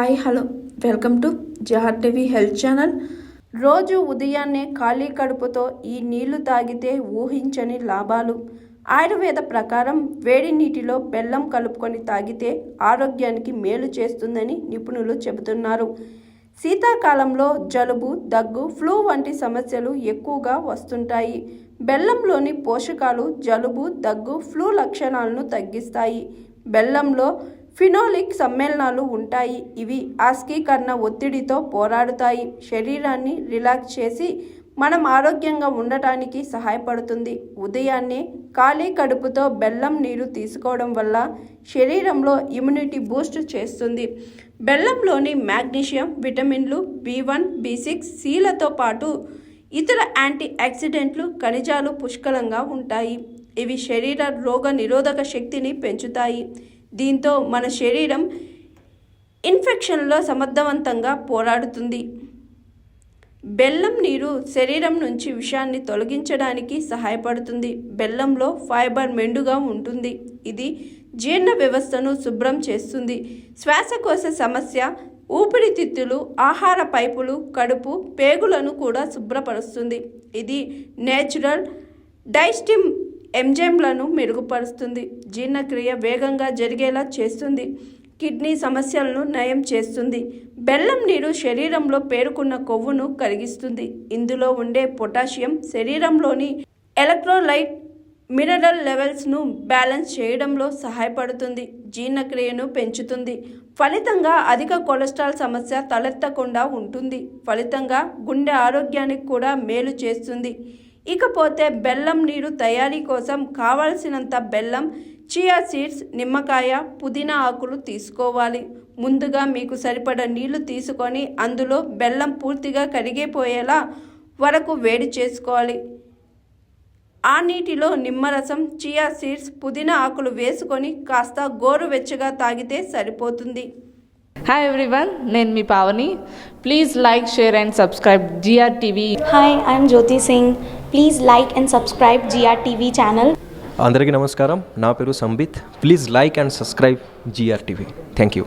Hi hello welcome to జహర్ TV health channel. రోజు ఉదయాన్నే ఖాళీ కడుపుతో ఈ నీళ్లు తాగితే ఊహించని లాభాలు. ఆయుర్వేద ప్రకారం వేడి నీటిలో బెల్లం కలుపుకొని తాగితే ఆరోగ్యానికి మేలు చేస్తుందని నిపుణులు చెబుతున్నారు. శీతాకాలంలో జలుబు, దగ్గు, ఫ్లూ వంటి సమస్యలు ఎక్కువగా వస్తుంటాయి. బెల్లంలోని పోషకాలు జలుబు, దగ్గు, ఫ్లూ లక్షణాలను తగ్గిస్తాయి. బెల్లంలో ఫినోలిక్ సమ్మేళనాలు ఉంటాయి. ఇవి ఆస్కీకరణ ఒత్తిడితో పోరాడుతాయి. శరీరాన్ని రిలాక్స్ చేసి మనం ఆరోగ్యంగా ఉండటానికి సహాయపడుతుంది. ఉదయాన్నే ఖాళీ కడుపుతో బెల్లం నీరు తీసుకోవడం వల్ల శరీరంలో ఇమ్యూనిటీ బూస్ట్ చేస్తుంది. బెల్లంలోని మాగ్నీషియం, విటమిన్లు B1, B6, Cలతో పాటు ఇతర యాంటీ ఆక్సిడెంట్లు, ఖనిజాలు పుష్కలంగా ఉంటాయి. ఇవి శరీర రోగ నిరోధక శక్తిని పెంచుతాయి. దీంతో మన శరీరం ఇన్ఫెక్షన్లో సమర్థవంతంగా పోరాడుతుంది. బెల్లం నీరు శరీరం నుంచి విషాన్ని తొలగించడానికి సహాయపడుతుంది. బెల్లంలో ఫైబర్ మెండుగా ఉంటుంది. ఇది జీర్ణ వ్యవస్థను శుభ్రం చేస్తుంది. శ్వాసకోశ సమస్య, ఊపిరితిత్తులు, ఆహార పైపులు, కడుపు, పేగులను కూడా శుభ్రపరుస్తుంది. ఇది నేచురల్ డైజెస్టివ్ ఎంజైమ్లను మెరుగుపరుస్తుంది. జీర్ణక్రియ వేగంగా జరిగేలా చేస్తుంది. కిడ్నీ సమస్యలను నయం చేస్తుంది. బెల్లం నీరు శరీరంలో పేరుకున్న కొవ్వును కరిగిస్తుంది. ఇందులో ఉండే పొటాషియం శరీరంలోని ఎలక్ట్రోలైట్, మినరల్ లెవెల్స్ను బ్యాలెన్స్ చేయడంలో సహాయపడుతుంది. జీర్ణక్రియను పెంచుతుంది. ఫలితంగా అధిక కొలెస్ట్రాల్ సమస్య తలెత్తకుండా ఉంటుంది. ఫలితంగా గుండె ఆరోగ్యానికి కూడా మేలు చేస్తుంది. ఇకపోతే బెల్లం నీరు తయారీ కోసం కావలసినంత బెల్లం, చియా సీడ్స్, నిమ్మకాయ, పుదీనా ఆకులు తీసుకోవాలి. ముందుగా మీకు సరిపడా నీళ్లు తీసుకొని అందులో బెల్లం పూర్తిగా కరిగిపోయేలా వరకు వేడి చేసుకోవాలి. ఆ నీటిలో నిమ్మరసం, చియా సీడ్స్, పుదీనా ఆకులు వేసుకొని కాస్త గోరువెచ్చగా తాగితే సరిపోతుంది. హాయ్ ఎవ్రీవన్, నేను మీ Pavani. Please like, share and subscribe GR TV. Hi, I'm Jyoti Singh. Please like and subscribe GR TV channel. అందరికీ నమస్కారం. నా పేరు సంబిత్. ప్లీజ్ like and subscribe GR TV. Thank you.